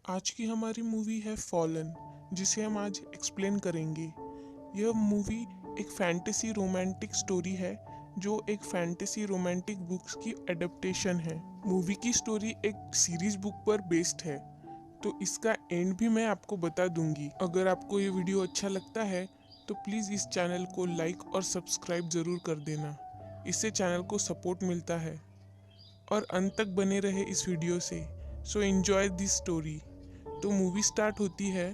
आज की हमारी मूवी है फॉलन, जिसे हम आज एक्सप्लेन करेंगे। यह मूवी एक फैंटेसी रोमांटिक स्टोरी है जो एक फैंटेसी रोमांटिक बुक्स की एडेप्टेशन है। मूवी की स्टोरी एक सीरीज बुक पर बेस्ड है, तो इसका एंड भी मैं आपको बता दूंगी। अगर आपको ये वीडियो अच्छा लगता है तो प्लीज़ इस चैनल को लाइक और सब्सक्राइब ज़रूर कर देना। इससे चैनल को सपोर्ट मिलता है और अंत तक बने रहे इस वीडियो से। So enjoy this story. तो मूवी स्टार्ट होती है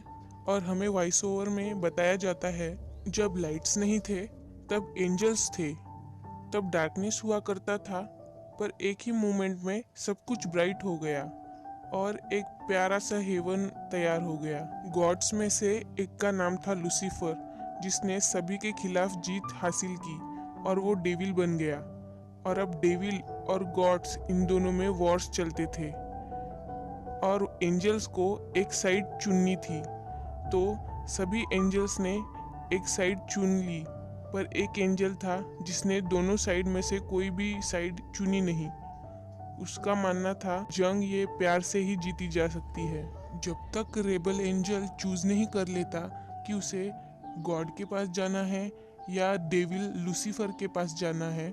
और हमें वॉइस ओवर में बताया जाता है, जब लाइट्स नहीं थे तब एंजल्स थे, तब डार्कनेस हुआ करता था, पर एक ही मोमेंट में सब कुछ ब्राइट हो गया और एक प्यारा सा हेवन तैयार हो गया। गॉड्स में से एक का नाम था लूसीफर, जिसने सभी के खिलाफ जीत हासिल की और वो डेविल बन गया। और अब डेविल और गॉड्स इन दोनों में वॉर्स चलते थे और एंजल्स को एक साइड चुननी थी, तो सभी एंजल्स ने एक साइड चुन ली। पर एक एंजल था जिसने दोनों साइड में से कोई भी साइड चुनी नहीं। उसका मानना था जंग ये प्यार से ही जीती जा सकती है। जब तक रेबल एंजल चूज नहीं कर लेता कि उसे गॉड के पास जाना है या डेविल लूसीफर के पास जाना है,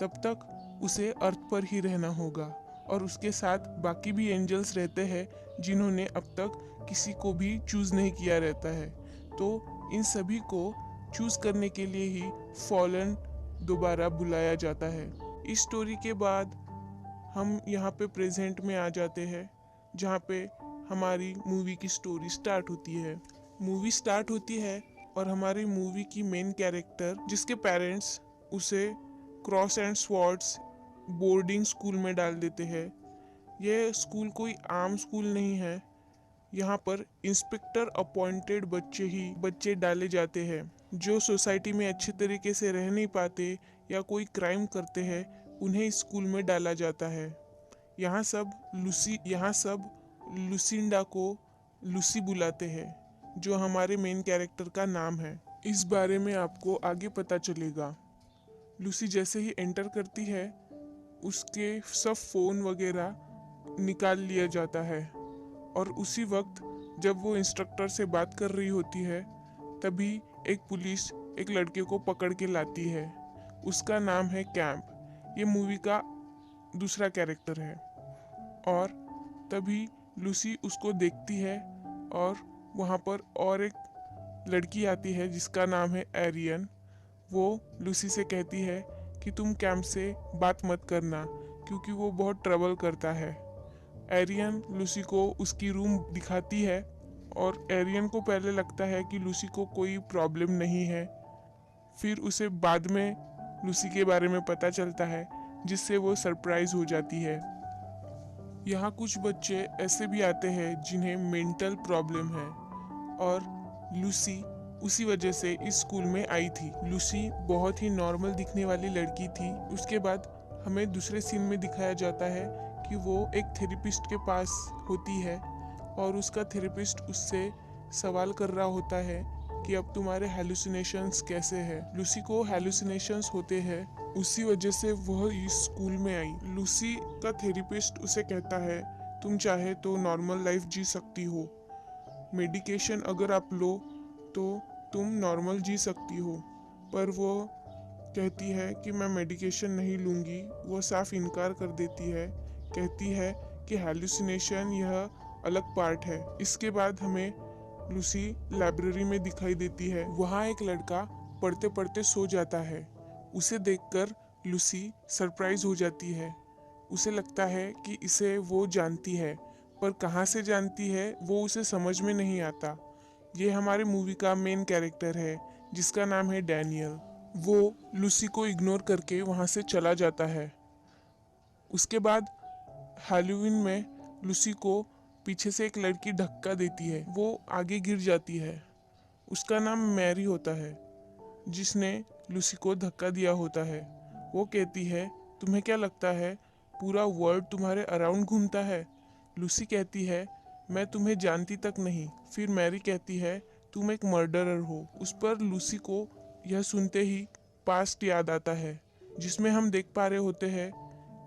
तब तक उसे अर्थ पर ही रहना होगा और उसके साथ बाकी भी एंजल्स रहते हैं जिन्होंने अब तक किसी को भी चूज नहीं किया रहता है। तो इन सभी को चूज करने के लिए ही फॉलन दोबारा बुलाया जाता है। इस स्टोरी के बाद हम यहाँ पे प्रेजेंट में आ जाते हैं, जहाँ पे हमारी मूवी की स्टोरी स्टार्ट होती है। मूवी स्टार्ट होती है और हमारी मूवी की मेन कैरेक्टर, जिसके पेरेंट्स उसे cross and swords boarding school में डाल देते हैं। यह स्कूल कोई आम स्कूल नहीं है। यहाँ पर इंस्पेक्टर अपॉइंटेड बच्चे डाले जाते हैं जो सोसाइटी में अच्छे तरीके से रह नहीं पाते या कोई क्राइम करते हैं, उन्हें इस स्कूल में डाला जाता है। यहाँ सब लुसिंडा को लूसी बुलाते हैं, जो हमारे मेन कैरेक्टर का नाम है। इस बारे में आपको आगे पता चलेगा। लूसी जैसे ही एंटर करती है, उसके सब फोन वगैरह निकाल लिया जाता है और उसी वक्त जब वो इंस्ट्रक्टर से बात कर रही होती है, तभी एक पुलिस एक लड़के को पकड़ के लाती है। उसका नाम है कैंप। ये मूवी का दूसरा कैरेक्टर है। और तभी लूसी उसको देखती है और वहाँ पर और एक लड़की आती है जिसका नाम है एरियन। वो लूसी से कहती है कि तुम कैंप से बात मत करना क्योंकि वो बहुत ट्रबल करता है। एरियन लूसी को उसकी रूम दिखाती है और एरियन को पहले लगता है कि लूसी को कोई प्रॉब्लम नहीं है। फिर उसे बाद में लूसी के बारे में पता चलता है, जिससे वो सरप्राइज हो जाती है। यहाँ कुछ बच्चे ऐसे भी आते हैं जिन्हें मेंटल प्रॉब्लम है और लूसी उसी वजह से इस स्कूल में आई थी। लूसी बहुत ही नॉर्मल दिखने वाली लड़की थी। उसके बाद हमें दूसरे सीन में दिखाया जाता है कि वो एक थेरेपिस्ट के पास होती है और उसका थेरेपिस्ट उससे सवाल कर रहा होता है कि अब तुम्हारे हेलुसिनेशंस कैसे हैं। लूसी को हेलुसिनेशंस होते हैं, उसी वजह से वह इस स्कूल में आई। लूसी का थेरेपिस्ट उसे कहता है, तुम चाहे तो नॉर्मल लाइफ जी सकती हो, मेडिकेशन अगर आप लो तो तुम नॉर्मल जी सकती हो। पर वो कहती है कि मैं मेडिकेशन नहीं लूँगी। वो साफ इनकार कर देती है, कहती है कि हेलुसिनेशन यह अलग पार्ट है। इसके बाद हमें लूसी लाइब्रेरी में दिखाई देती है। वहाँ एक लड़का पढ़ते पढ़ते सो जाता है। उसे देखकर लूसी सरप्राइज हो जाती है। उसे लगता है कि इसे वो जानती है, पर कहाँ से जानती है वो उसे समझ में नहीं आता। ये हमारे मूवी का मेन कैरेक्टर है जिसका नाम है डैनियल। वो लूसी को इग्नोर करके वहाँ से चला जाता है। उसके बाद हैलोवीन में लूसी को पीछे से एक लड़की धक्का देती है। वो आगे गिर जाती है। उसका नाम मैरी होता है, जिसने लूसी को धक्का दिया होता है। वो कहती है, तुम्हें क्या लगता है पूरा वर्ल्ड तुम्हारे अराउंड घूमता है? लूसी कहती है, मैं तुम्हें जानती तक नहीं। फिर मैरी कहती है, तुम एक मर्डरर हो। उस पर लूसी को यह सुनते ही पास्ट याद आता है, जिसमें हम देख पा रहे होते हैं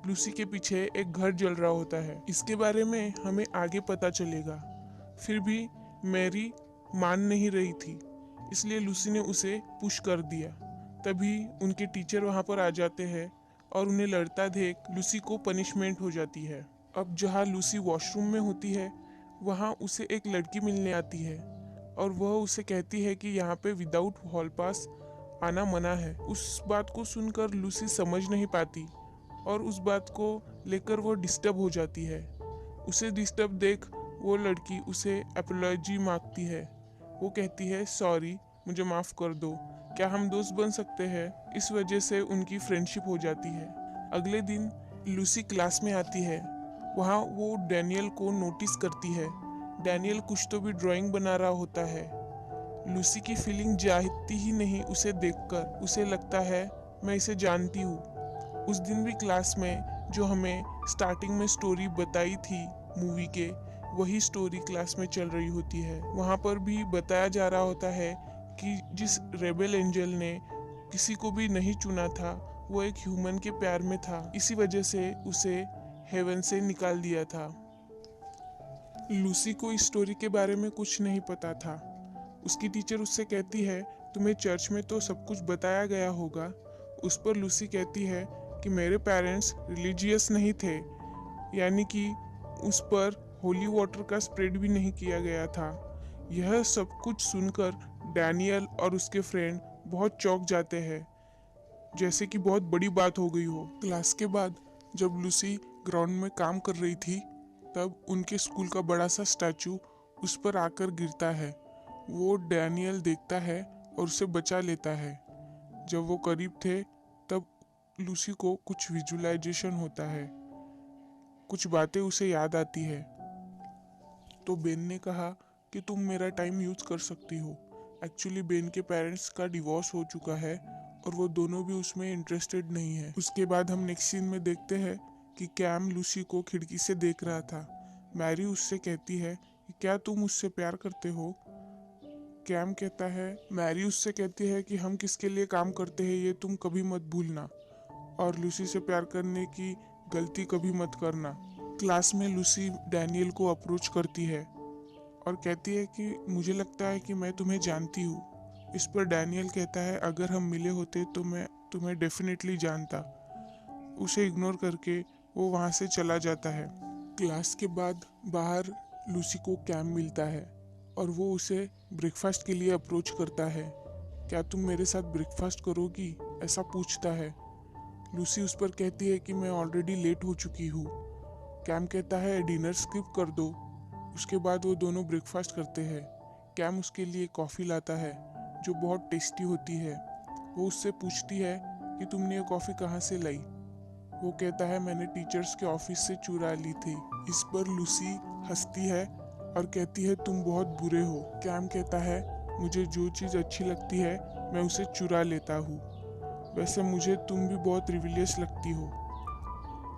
लूसी के पीछे एक घर जल रहा होता है। इसके बारे में हमें आगे पता चलेगा। फिर भी मैरी मान नहीं रही थी, इसलिए लूसी ने उसे पुश कर दिया। तभी उनके टीचर वहाँ पर आ जाते हैं और उन्हें लड़ता देख लूसी को पनिशमेंट हो जाती है। अब जहाँ लूसी वॉशरूम में होती है वहाँ उसे एक लड़की मिलने आती है और वह उसे कहती है कि यहाँ पे विदाउट हॉल पास आना मना है। उस बात को सुनकर लूसी समझ नहीं पाती और उस बात को लेकर वो डिस्टर्ब हो जाती है। उसे डिस्टर्ब देख वो लड़की उसे अपोलॉजी मांगती है। वो कहती है, सॉरी, मुझे माफ़ कर दो, क्या हम दोस्त बन सकते हैं? इस वजह से उनकी फ्रेंडशिप हो जाती है। अगले दिन लूसी क्लास में आती है। वहाँ वो डैनियल को नोटिस करती है। डैनियल कुछ तो भी ड्राइंग बना रहा होता है। लूसी की फीलिंग जाती ही नहीं उसे देखकर। उसे लगता है मैं इसे जानती हूँ। उस दिन भी क्लास में जो हमें स्टार्टिंग में स्टोरी बताई थी मूवी के, वही स्टोरी क्लास में चल रही होती है। वहाँ पर भी बताया जा रहा होता है कि जिस रेबेल एंजल ने किसी को भी नहीं चुना था वो एक ह्यूमन के प्यार में था, इसी वजह से उसे हेवन से निकाल दिया था। लूसी को इस स्टोरी के बारे में कुछ नहीं पता था। उसकी टीचर उससे कहती है, तुम्हें चर्च में तो सब कुछ बताया गया होगा। उस पर लूसी कहती है कि मेरे पेरेंट्स रिलीजियस नहीं थे, यानी कि उस पर होली वाटर का स्प्रेड भी नहीं किया गया था। यह सब कुछ सुनकर डैनियल और उसके फ्रेंड बहुत चौंक जाते हैं, जैसे कि बहुत बड़ी बात हो गई हो। क्लास के बाद जब लूसी ग्राउंड में काम कर रही थी तब उनके स्कूल का बड़ा सा स्टैचू उस पर आकर गिरता है। वो डैनियल देखता है और उसे बचा लेता है। जब वो करीब थे तब लूसी को कुछ विजुअलाइजेशन होता है, कुछ बातें उसे याद आती है। तो बेन ने कहा कि तुम मेरा टाइम यूज कर सकती हो। एक्चुअली बेन के पेरेंट्स का डिवोर्स हो चुका है और वो दोनों भी उसमें इंटरेस्टेड नहीं है। उसके बाद हम नेक्स्ट सीन में देखते हैं कि कैम लूसी को खिड़की से देख रहा था। मैरी उससे कहती है कि क्या तुम मुझसे प्यार करते हो? कैम कहता है, मैरी उससे कहती है कि हम किसके लिए काम करते हैं ये तुम कभी मत भूलना और लूसी से प्यार करने की गलती कभी मत करना। क्लास में लूसी डैनियल को अप्रोच करती है और कहती है कि मुझे लगता है कि मैं तुम्हें जानती हूँ। इस पर डैनियल कहता है, अगर हम मिले होते तो मैं तुम्हें डेफिनेटली जानता। उसे इग्नोर करके वो वहाँ से चला जाता है। क्लास के बाद बाहर लूसी को कैम मिलता है और वो उसे ब्रेकफास्ट के लिए अप्रोच करता है। क्या तुम मेरे साथ ब्रेकफास्ट करोगी? ऐसा पूछता है। लूसी उस पर कहती है कि मैं ऑलरेडी लेट हो चुकी हूँ। कैम कहता है, डिनर स्किप कर दो। उसके बाद वो दोनों ब्रेकफास्ट करते हैं। कैम उसके लिए कॉफ़ी लाता है जो बहुत टेस्टी होती है। वो उससे पूछती है कि तुमने ये कॉफ़ी कहाँ से लाई? वो कहता है, मैंने टीचर्स के ऑफिस से चुरा ली थी। इस पर लूसी हंसती है और कहती है, तुम बहुत बुरे हो। कैम कहता है, मुझे जो चीज़ अच्छी लगती है मैं उसे चुरा लेता हूँ। वैसे मुझे तुम भी बहुत रिविलियस लगती हो।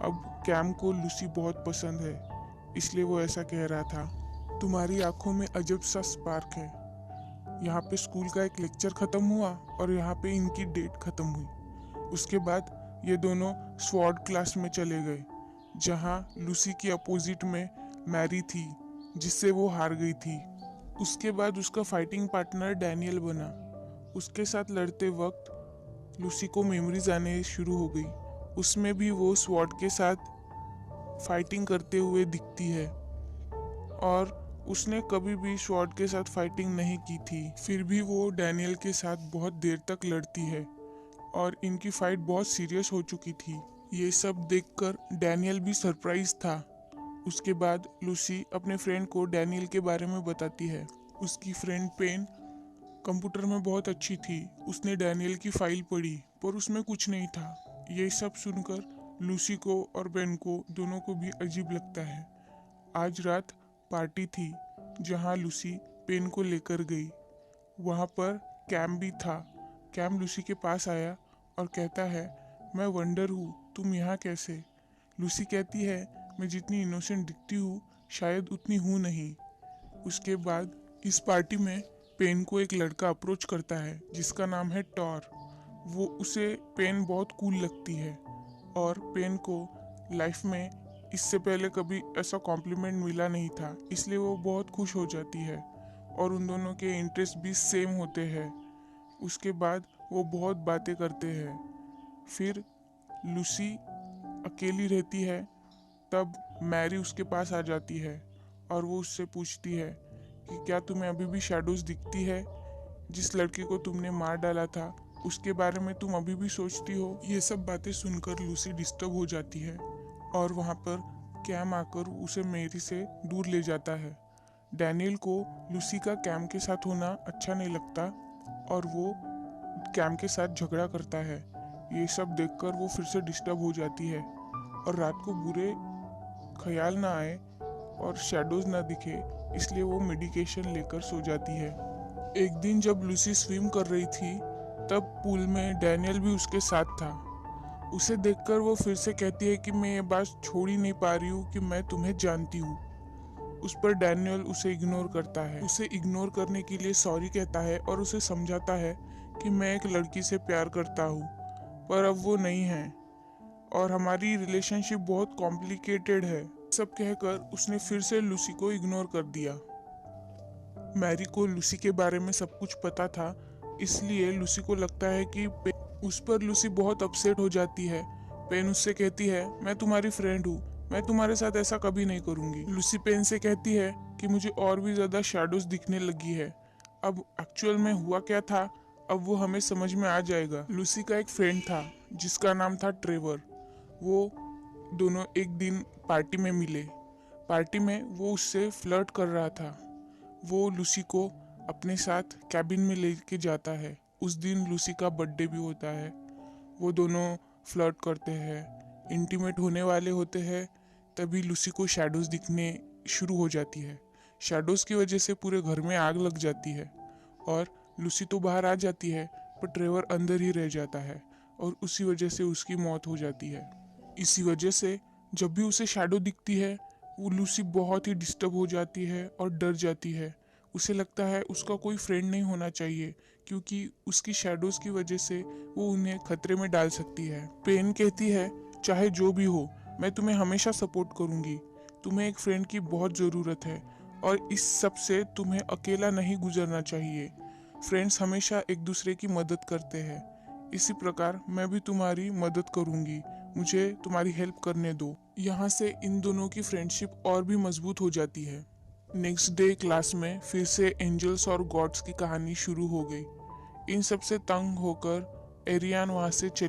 अब कैम को लूसी बहुत पसंद है, इसलिए वो ऐसा कह रहा था। तुम्हारी आंखों में अजब सा स्पार्क है। यहाँ पे स्कूल का एक लेक्चर ख़त्म हुआ और यहाँ पे इनकी डेट ख़त्म हुई। उसके बाद ये दोनों स्वॉर्ड क्लास में चले गए, जहाँ लूसी की अपोजिट में मैरी थी, जिससे वो हार गई थी। उसके बाद उसका फाइटिंग पार्टनर डैनियल बना। उसके साथ लड़ते वक्त लूसी को मेमोरीज आने शुरू हो गई। उसमें भी वो स्वॉर्ड के साथ फाइटिंग करते हुए दिखती है और उसने कभी भी स्वॉर्ड के साथ फाइटिंग नहीं की थी। फिर भी वो डैनियल के साथ बहुत देर तक लड़ती है और इनकी फाइट बहुत सीरियस हो चुकी थी। ये सब देखकर डैनियल भी सरप्राइज था। उसके बाद लूसी अपने फ्रेंड को डैनियल के बारे में बताती है। उसकी फ्रेंड पेन कंप्यूटर में बहुत अच्छी थी। उसने डैनियल की फाइल पढ़ी पर उसमें कुछ नहीं था। ये सब सुनकर लूसी को और बेन को दोनों को भी अजीब लगता है। आज रात पार्टी थी जहाँ लूसी पेन को लेकर गई। वहाँ पर कैम भी था। कैम लूसी के पास आया और कहता है, मैं वंडर हूँ तुम यहाँ कैसे? लूसी कहती है, मैं जितनी इनोसेंट दिखती हूँ शायद उतनी हूँ नहीं। उसके बाद इस पार्टी में पेन को एक लड़का अप्रोच करता है जिसका नाम है टॉर। उसे पेन बहुत कूल लगती है और पेन को लाइफ में इससे पहले कभी ऐसा कॉम्प्लीमेंट मिला नहीं था, इसलिए वो बहुत खुश हो जाती है और उन दोनों के इंटरेस्ट भी सेम होते हैं। उसके बाद वो बहुत बातें करते हैं। फिर लूसी अकेली रहती है, तब मैरी उसके पास आ जाती है और वो उससे पूछती है कि क्या तुम्हें अभी भी शैडोज दिखती है? जिस लड़के को तुमने मार डाला था उसके बारे में तुम अभी भी सोचती हो? ये सब बातें सुनकर लूसी डिस्टर्ब हो जाती है और वहाँ पर कैम आकर उसे मैरी से दूर ले जाता है। डैनियल को लूसी का कैम के साथ होना अच्छा नहीं लगता और वो कैम के साथ झगड़ा करता है। ये सब देखकर वो फिर से डिस्टर्ब हो जाती है और रात को बुरे ख्याल ना आए और शैडोज ना दिखे, इसलिए वो मेडिकेशन लेकर सो जाती है। एक दिन जब लूसी स्विम कर रही थी तब पूल में डैनियल भी उसके साथ था। उसे देखकर वो फिर से कहती है कि मैं ये बात छोड़ ही नहीं पा रही हूँ कि मैं तुम्हें जानती हूँ। उस पर डैनियल उसे इग्नोर करता है, उसे इग्नोर करने के लिए सॉरी कहता है और उसे समझाता है कि मैं एक लड़की से प्यार करता हूँ पर अब वो नहीं है और हमारी रिलेशनशिप बहुत कॉम्प्लिकेटेड है। सब कहकर उसने फिर से लूसी को इग्नोर कर दिया। मैरी को लूसी के बारे में सब कुछ पता था, इसलिए लूसी को लगता है कि उस पर लूसी बहुत अपसेट हो जाती है। पेन उससे कहती है मैं तुम्हारी फ्रेंड हूँ, मैं तुम्हारे साथ ऐसा कभी नहीं करूँगी। लूसी पेन से कहती है कि मुझे और भी ज़्यादा शैडोज दिखने लगी है, अब एक्चुअल में हुआ क्या था अब वो हमें समझ में आ जाएगा। लूसी का एक फ्रेंड था जिसका नाम था ट्रेवर। वो दोनों एक दिन पार्टी में मिले। पार्टी में वो उससे फ्लर्ट कर रहा था। वो लूसी को अपने साथ कैबिन में लेके जाता है। उस दिन लूसी का बर्थडे भी होता है। वो दोनों फ्लर्ट करते हैं, इंटीमेट होने वाले होते हैं, तभी लूसी को शैडोज दिखने शुरू हो जाती है। शैडोज की वजह से पूरे घर में आग लग जाती है और लूसी तो बाहर आ जाती है पर ट्रेवर अंदर ही रह जाता है और उसी वजह से उसकी मौत हो जाती है। इसी वजह से जब भी उसे शैडो दिखती है वो लूसी बहुत ही डिस्टर्ब हो जाती है और डर जाती है। उसे लगता है उसका कोई फ्रेंड नहीं होना चाहिए क्योंकि उसकी शैडोज की वजह से वो उन्हें खतरे में डाल सकती है। पेन कहती है चाहे जो भी हो मैं तुम्हें हमेशा सपोर्ट करूंगी, तुम्हें एक फ्रेंड की बहुत ज़रूरत है और इस सब से तुम्हें अकेला नहीं गुजरना चाहिए। फ्रेंड्स हमेशा एक दूसरे की मदद करते हैं, इसी प्रकार मैं भी तुम्हारी मदद करूंगी, मुझे तुम्हारी हेल्प करने दो। यहाँ से इन दोनों की फ्रेंडशिप और भी मजबूत हो जाती है। नेक्स्ट डे क्लास में फिर से एंजल्स और गॉड्स की कहानी शुरू हो गई। इन सब से तंग होकर एरियान वहाँ से चली